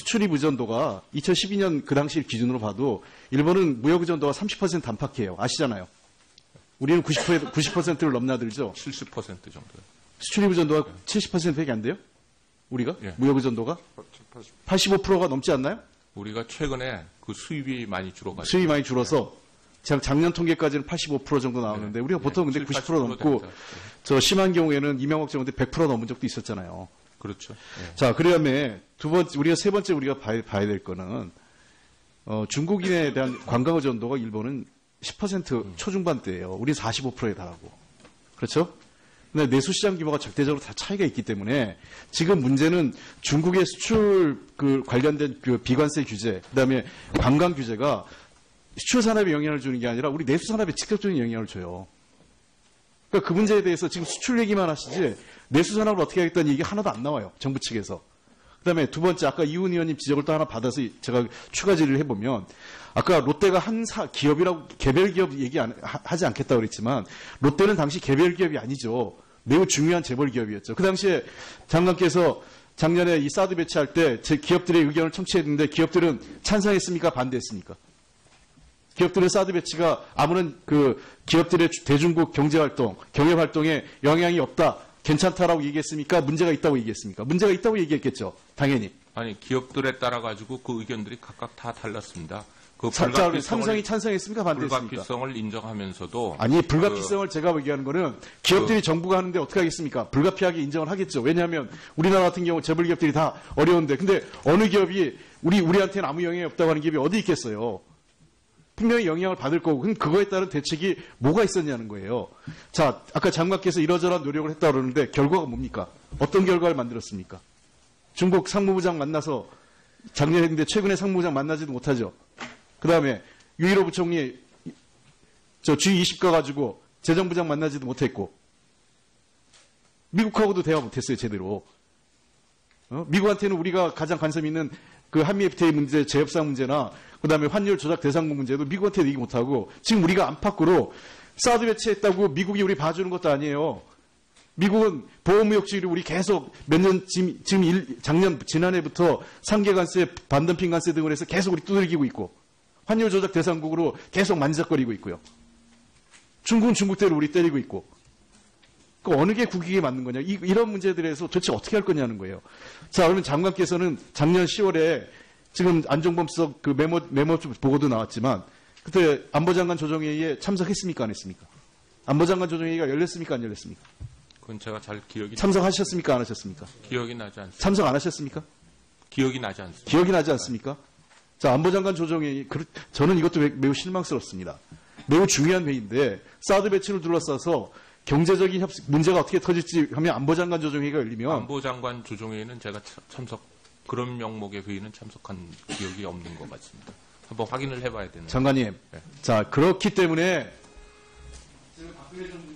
수출입 의존도가 2012년 그 당시 기준으로 봐도 일본은 무역 의존도가 30% 안팎이에요. 아시잖아요. 우리는 90%를 넘나들죠. 70% 정도요. 수출입 의존도가 70%밖에 안 돼요? 우리가? 예. 무역 의존도가? 85%가 넘지 않나요? 우리가 최근에 그 수입이 많이 줄어가지고. 수입이 많이 줄어서 작년 통계까지는 85% 정도 나오는데 우리가 보통 근데 90% 넘고 저 심한 경우에는 이명박 정부 때 100% 넘은 적도 있었잖아요. 그렇죠. 예. 자, 그다음에 우리가 세 번째 우리가 봐야 될 거는 중국인에 대한 관광 의존도가 일본은 10% 초중반대예요. 우리 45%에 달하고. 그렇죠? 근데 내수 시장 규모가 절대적으로 다 차이가 있기 때문에 지금 문제는 중국의 수출 관련된 비관세 규제, 그다음에 관광 규제가 수출 산업에 영향을 주는 게 아니라 우리 내수 산업에 직접적인 영향을 줘요. 그러니까 그 문제에 대해서 지금 수출 얘기만 하시지 내수 산업을 어떻게 하겠다는 얘기 하나도 안 나와요. 정부 측에서. 그다음에 두 번째 아까 이훈 의원님 지적을 또 하나 받아서 제가 추가 질의를 해보면 아까 롯데가 한 기업이라고 개별 기업 하지 않겠다고 그랬지만 롯데는 당시 개별 기업이 아니죠. 매우 중요한 재벌 기업이었죠. 그 당시에 장관께서 작년에 이 사드 배치할 때 제 기업들의 의견을 청취했는데 기업들은 찬성했습니까? 반대했습니까? 기업들의 사드 배치가 아무런 기업들의 대중국 경제활동, 경영활동에 영향이 없다. 괜찮다라고 얘기했습니까? 문제가 있다고 얘기했습니까? 문제가 있다고 얘기했겠죠. 당연히. 아니 기업들에 따라 가지고 그 의견들이 각각 다 달랐습니다. 그 삼성이 찬성했습니까? 반대했습니까? 불가피성을 인정하면서도 아니 불가피성을 제가 얘기하는 거는 기업들이 정부가 하는데 어떻게 하겠습니까? 불가피하게 인정을 하겠죠. 왜냐하면 우리나라 같은 경우 재벌 기업들이 다 어려운데 근데 어느 기업이 우리한테는 아무 영향이 없다고 하는 기업이 어디 있겠어요? 분명히 영향을 받을 거고 그럼 그거에 따른 대책이 뭐가 있었냐는 거예요. 자, 아까 장관께서 이러저러한 노력을 했다고 그러는데 결과가 뭡니까? 어떤 결과를 만들었습니까? 중국 상무부장 만나서 작년에 했는데 최근에 상무부장 만나지도 못하죠. 그다음에 유일호 부총리 저 G20 가가지고 재정부장 만나지도 못했고 미국하고도 대화 못했어요. 제대로. 미국한테는 우리가 가장 관심 있는 그 한미 FTA 문제, 재협상 문제나 그다음에 환율 조작 대상국 문제도 미국한테 얘기 못하고 지금 우리가 안팎으로 사드 배치했다고 미국이 우리 봐주는 것도 아니에요. 미국은 보호무역주의를 우리 계속 몇 년 지금 지난해부터 상계 관세, 반덤핑 관세 등을 해서 계속 우리 두들기고 있고 환율 조작 대상국으로 계속 만지작거리고 있고요. 중국은 중국대로 우리 때리고 있고. 그 어느 게 국익에 맞는 거냐. 이런 문제들에서 도대체 어떻게 할 거냐는 거예요. 자, 그러면 장관께서는 작년 10월에 지금 안종범 수석 그 메모 보고도 나왔지만 그때 안보장관 조정회의에 참석했습니까? 안 했습니까? 안보장관 조정회의가 열렸습니까? 안 열렸습니까? 그건 제가 잘 기억이 참석하셨습니까? 안 하셨습니까? 기억이 나지 않습니다. 참석 안 하셨습니까? 기억이 나지 않습니다. 기억이 나지 않습니까? 자, 안보장관 조정회의 저는 이것도 매우 실망스럽습니다. 매우 중요한 회의인데 사드 배치를 둘러싸서 경제적인 문제가 어떻게 터질지 하면 안보장관 조정회의가 열리면 안보장관 조정회의는 제가 그런 명목의 회의는 참석한 기억이 없는 것 같습니다. 한번 확인을 해봐야 되는. 장관님, 네. 자 그렇기 때문에 제가 박근혜 정부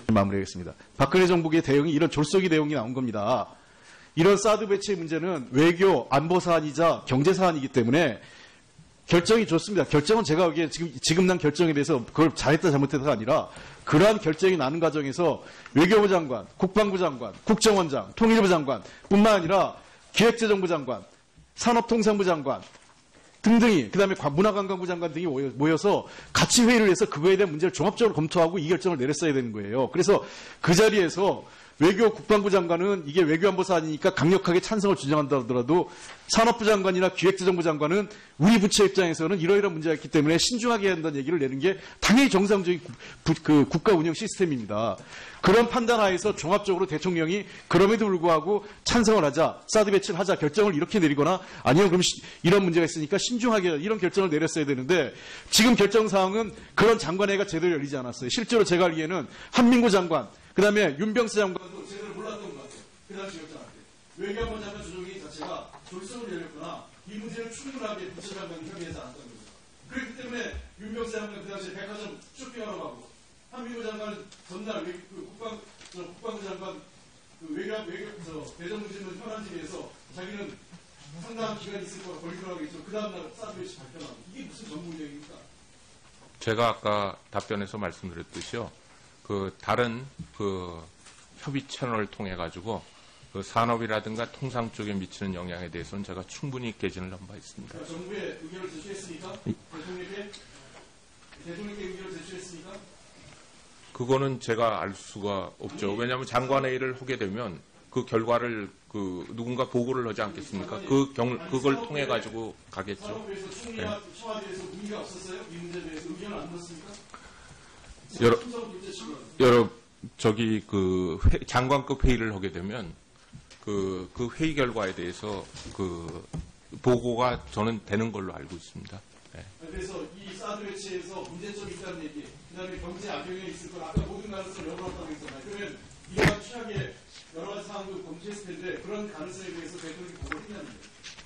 마무리하겠습니다. 박근혜 정부의 대응이 이런 졸속이 대응이 나온 겁니다. 이런 사드 배치 문제는 외교 안보 사안이자 경제 사안이기 때문에 결정이 좋습니다. 결정은 제가 보기에 지금 난 결정에 대해서 그걸 잘했다 잘못했다가 아니라 그러한 결정이 나는 과정에서 외교부 장관, 국방부 장관, 국정원장, 통일부 장관 뿐만 아니라 기획재정부 장관, 산업통상부 장관 등등이 그다음에 문화관광부 장관 등이 모여서 같이 회의를 해서 그거에 대한 문제를 종합적으로 검토하고 이 결정을 내렸어야 되는 거예요. 그래서 그 자리에서 외교 국방부 장관은 이게 외교안보 사안이니까 강력하게 찬성을 주장한다 하더라도 산업부 장관이나 기획재정부 장관은 우리 부처 입장에서는 이러이러한 문제가 있기 때문에 신중하게 해야 한다는 얘기를 내는 게 당연히 정상적인 국가 운영 시스템입니다. 그런 판단하에서 종합적으로 대통령이 그럼에도 불구하고 찬성을 하자, 사드 배치를 하자 결정을 이렇게 내리거나 아니면 그럼 이런 문제가 있으니까 신중하게 이런 결정을 내렸어야 되는데 지금 결정 사항은 그런 장관회의가 제대로 열리지 않았어요. 실제로 제가 알기에는 한민구 장관 그다음에 윤병수 장관도 제대로 몰랐던 것 같아요. 그 당시 결정할 때. 외교안보 장관 조정회의 자체가 졸속으로 열렸거나 이 문제를 충분하게 부처 장관이 협의하지 않았던 거죠. 그렇기 때문에 윤병수 장관 그 당시에 백화점 쇼핑하러 가고 한민구 장관은 전날 국방부 장관 외교부서 대정부질문 현안실에서 자기는 상당한 기간이 있을 거라 걸릴 거라고 했죠. 그 다음날 사드 배치 발표하고 이게 무슨 정부 운영입니까? 제가 아까 답변에서 말씀드렸듯이요. 다른 협의 채널을 통해 가지고 그 산업이라든가 통상 쪽에 미치는 영향에 대해서는 제가 충분히 개진을 한 바 있습니다. 정부에 의견을 제출했습니까? 대통령께 의견을 제출했습니까? 그거는 제가 알 수가 없죠. 왜냐하면 장관회의를 하게 되면 그 결과를 누군가 보고를 하지 않겠습니까? 그걸 통해 가지고 가겠죠. 산업부에서 총리와 청와대에서 문의가 없었어요? 이 문제에 대해서 의견을 안 묻습니까? 장관급 회의를 하게 되면 그 회의 결과에 대해서 보고가 저는 되는 걸로 알고 있습니다. 네. 그래서 이 사드 배치에서 문제점이 있다는 얘기, 그다음에 경제 악영향이 있을 걸 아까 모든 가능성을 열어놨다고 했잖아요. 그러면 이러한 최악의 여러 가지 상황도 검토했을 텐데 그런 가능성에 대해서 대통령이 보고를 했냐는 거예요.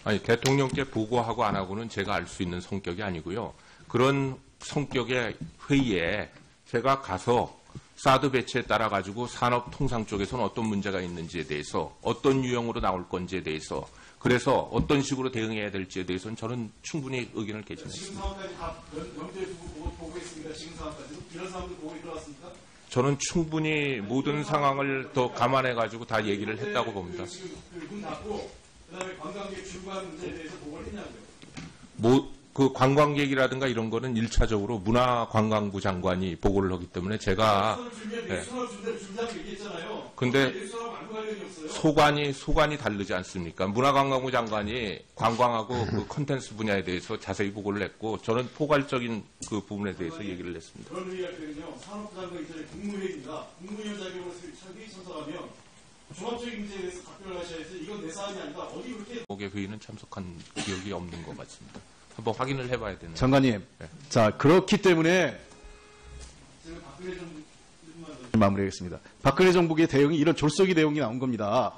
아니, 대통령께 보고하고 안 하고는 제가 알 수 있는 성격이 아니고요. 그런 성격의 회의에 제가 가서 사드 배치에 따라 가지고 산업 통상 쪽에서는 어떤 문제가 있는지에 대해서 어떤 유형으로 나올 건지에 대해서 그래서 어떤 식으로 대응해야 될지에 대해서는 저는 충분히 의견을 개진했습니다. 지금 상황까지 다 염두에 두고 보고했습니다. 지금 상황까지도 이런 상황도 보고에 들어왔습니까? 저는 충분히 모든 상황을 더 감안해 가지고 다 얘기를 했다고 봅니다. 지금 문 닫고 그다음에 관광객 출국하는 문제에 대해서 보고를 했냐고요. 그 관광객이라든가 이런 거는 1차적으로 문화관광부 장관이 보고를 하기 때문에 제가 근데 소관이 다르지 않습니까? 문화관광부 장관이 관광하고 그 콘텐츠 분야에 대해서 자세히 보고를 했고 저는 포괄적인 그 부분에 대해서 얘기를 했습니다. 그런 의의가 있거든요. 산업부 장관 이전에 국무회의입니다. 국무위원 자격으로 회의 참석하면 종합적인 문제에 대해서 답변을 하셔야지 이건 내 사안이 아니다. 어디 그렇게 목의 회의는 참석한 기억이 없는 것 같습니다. 한번 확인을 해봐야 되는. 장관님, 네. 자 그렇기 때문에 지금 박근혜 정부 마무리하겠습니다. 박근혜 정부의 대응이 이런 졸속이 대응이 나온 겁니다.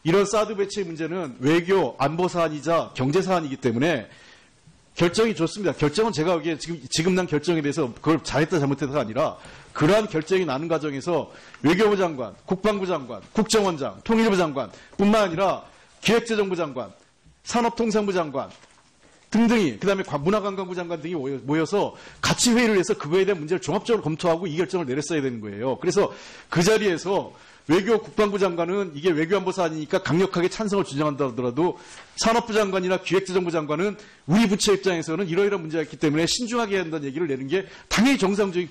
이런 사드 배치 문제는 외교 안보 사안이자 경제 사안이기 때문에 결정이 좋습니다. 결정은 제가 보기에 지금 난 결정에 대해서 그걸 잘했다 잘못했다가 아니라 그러한 결정이 나는 과정에서 외교부 장관, 국방부 장관, 국정원장, 통일부 장관뿐만 아니라 기획재정부 장관, 산업통상부 장관 등등이 그다음에 문화관광부 장관 등이 모여서 같이 회의를 해서 그거에 대한 문제를 종합적으로 검토하고 이 결정을 내렸어야 되는 거예요. 그래서 그 자리에서 외교 국방부 장관은 이게 외교안보 사안이니까 강력하게 찬성을 주장한다 하더라도 산업부 장관이나 기획재정부 장관은 우리 부처 입장에서는 이러이러한 문제가 있기 때문에 신중하게 해야 한다는 얘기를 내는 게 당연히 정상적인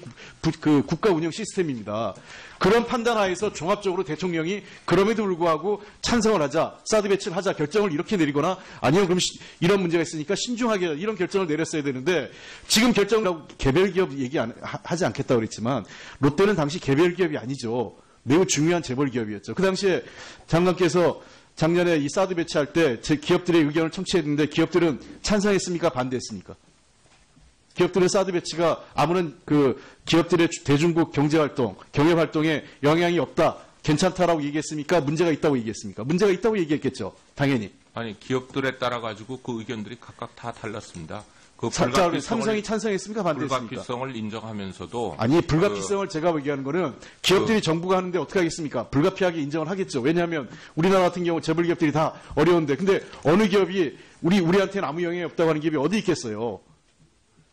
국가 운영 시스템입니다. 그런 판단하에서 종합적으로 대통령이 그럼에도 불구하고 찬성을 하자, 사드 배치를 하자 결정을 이렇게 내리거나 아니면 그럼 이런 문제가 있으니까 신중하게 이런 결정을 내렸어야 되는데 지금 결정을 개별 기업 하지 않겠다고 그랬지만 롯데는 당시 개별 기업이 아니죠. 매우 중요한 재벌 기업이었죠. 그 당시에 장관께서 작년에 이 사드 배치할 때 제 기업들의 의견을 청취했는데 기업들은 찬성했습니까? 반대했습니까? 기업들의 사드 배치가 아무런 그 기업들의 대중국 경제활동, 경영활동에 영향이 없다, 괜찮다라고 얘기했습니까? 문제가 있다고 얘기했습니까? 문제가 있다고 얘기했겠죠. 당연히. 아니 기업들에 따라 가지고 그 의견들이 각각 다 달랐습니다. 그 삼성이 찬성했습니까? 반대했습니까? 불가피성을 인정하면서도 아니 불가피성을 제가 얘기하는 거는 기업들이 정부가 하는데 어떻게 하겠습니까? 불가피하게 인정을 하겠죠. 왜냐하면 우리나라 같은 경우 재벌 기업들이 다 어려운데 근데 어느 기업이 우리한테는 아무 영향이 없다고 하는 기업이 어디 있겠어요?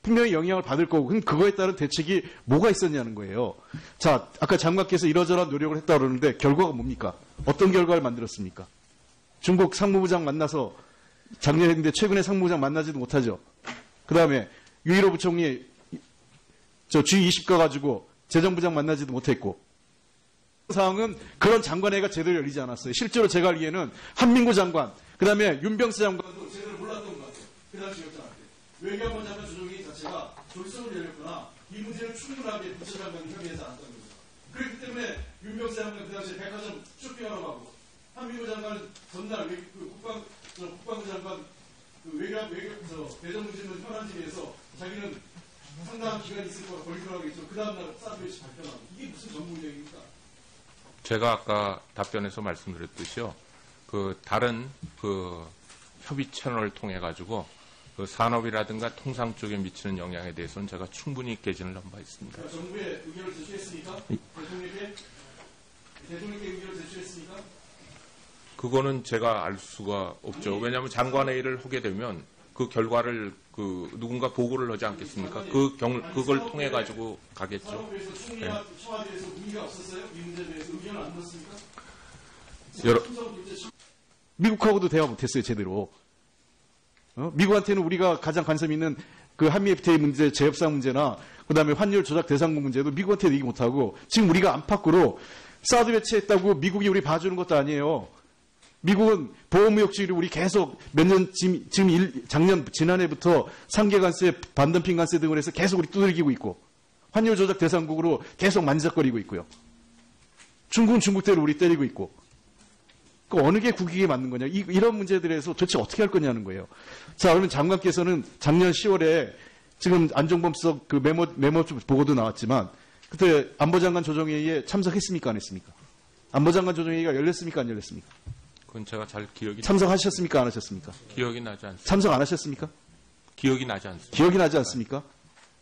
분명히 영향을 받을 거고 그럼 그거에 따른 대책이 뭐가 있었냐는 거예요. 자 아까 장관께서 이러저러한 노력을 했다고 그러는데 결과가 뭡니까? 어떤 결과를 만들었습니까? 중국 상무부장 만나서 작년에 했는데 최근에 상무부장 만나지도 못하죠. 그 다음에 유일호 부총리 G20 가가지고 재정부장 만나지도 못했고 상황은 그런 장관회의가 제대로 열리지 않았어요. 실제로 제가 알기에는 한민구 장관 그 다음에 윤병수 장관도 제대로 몰랐던 것 같아요. 그 당시 결정할 때. 외교안보 장관 조정회의 자체가 졸속으로 열렸거나 이 문제를 충분하게 부처 장관이 협의하지 않았다는 거죠. 그렇기 때문에 윤병수 장관 그 당시에 백화점 쇼핑하러 가고 한민구 장관은 전날 국방부 장관 대정부 질문 현안실에서 자기는 상당한 기간이 있을 거라 걸리더라고 했죠. 그 다음날 사드 배치 발표하고 이게 무슨 정부 운영입니까? 제가 아까 답변에서 말씀드렸듯이요. 그 다른 그 협의 채널을 통해 가지고 그 산업이라든가 통상 쪽에 미치는 영향에 대해서는 제가 충분히 개진을 한 바 있습니다. 정부에 의견을 제출했습니까? 대통령께 의견을 제출했습니까? 그거는 제가 알 수가 없죠. 왜냐하면 장관회의를 하게 되면 그 결과를 누군가 보고를 하지 않겠습니까? 그걸 통해 가지고 가겠죠. 산업부에서 총리와 청와대에서 문의가 없었어요? 이 문제에 대해서 의견을 안 묻습니까? 미국하고도 대화 못했어요, 제대로. 미국한테는 우리가 가장 관심 있는 그 한미 FTA 문제, 재협상 문제나 그다음에 환율 조작 대상국 문제도 미국한테 얘기 못하고 지금 우리가 안팎으로 사드 배치했다고 미국이 우리 봐주는 것도 아니에요. 미국은 보호무역주의를 우리 계속 몇 년, 작년, 지난해부터 상계관세, 반덤핑 관세 등을 해서 계속 우리 두들기고 있고, 환율 조작 대상국으로 계속 만지작거리고 있고요. 중국은 중국대로 우리 때리고 있고, 그 어느 게 국익에 맞는 거냐, 이런 문제들에서 도대체 어떻게 할 거냐는 거예요. 자, 그러면 장관께서는 작년 10월에 지금 안종범 수석 그 메모 보고도 나왔지만, 그때 안보장관 조정회의에 참석했습니까, 안 했습니까? 안보장관 조정회의가 열렸습니까, 안 열렸습니까? 그건 제가 잘 기억이 참석하셨습니까? 안 하셨습니까? 기억이 나지 않습니다. 참석 안 하셨습니까? 기억이 나지 않습니다. 기억이 나지 않습니까?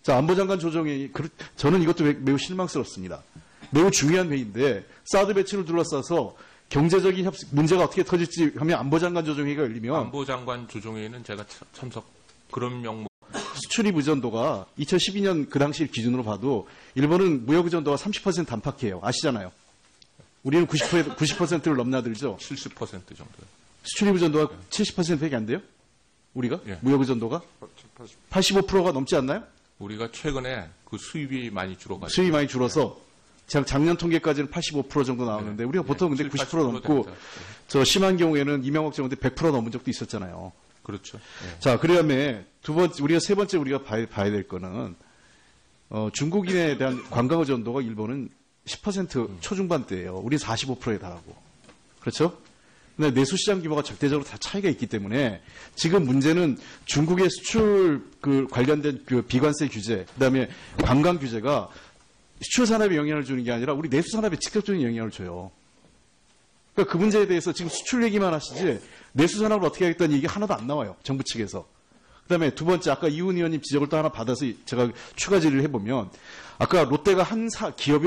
자, 안보장관 조정회의, 저는 이것도 매우 실망스럽습니다. 매우 중요한 회의인데, 사드 배치를 둘러싸서 경제적인 문제가 어떻게 터질지 하면 안보장관 조정회의가 열리면, 안보장관 조정회의는 제가 참석, 그런 명목. 수출입 의존도가 2012년 그 당시 기준으로 봐도, 일본은 무역 의존도가 30% 안팎이에요. 아시잖아요. 우리는 90%를 넘나들죠. 70% 정도. 수출입 의존도가 70%밖에 안 돼요? 우리가? 예. 무역 의존도가? 85%가 넘지 않나요? 우리가 최근에 그 수입이 많이 줄어가지고. 수입이 많이 줄어서 작년 통계까지는 85% 정도 나오는데 우리가 보통 근데 90% 넘고 저 심한 경우에는 이명박 정부 때 100% 넘은 적도 있었잖아요. 그렇죠. 예. 자, 그다음에 우리가 세 번째 우리가 봐야 될 거는 중국인에 대한 관광 의존도가 일본은 10% 초중반대예요. 우리 45%에 달하고. 그렇죠? 근데 내수시장 규모가 절대적으로 다 차이가 있기 때문에 지금 문제는 중국의 수출 그 관련된 그 비관세 규제, 그다음에 관광 규제가 수출 산업에 영향을 주는 게 아니라 우리 내수 산업에 직접적인 영향을 줘요. 그러니까 그 문제에 대해서 지금 수출 얘기만 하시지 내수 산업을 어떻게 하겠다는 얘기 하나도 안 나와요. 정부 측에서. 그다음에 두 번째 아까 이훈 의원님 지적을 또 하나 받아서 제가 추가 질의를 해보면 아까 롯데가 한 기업이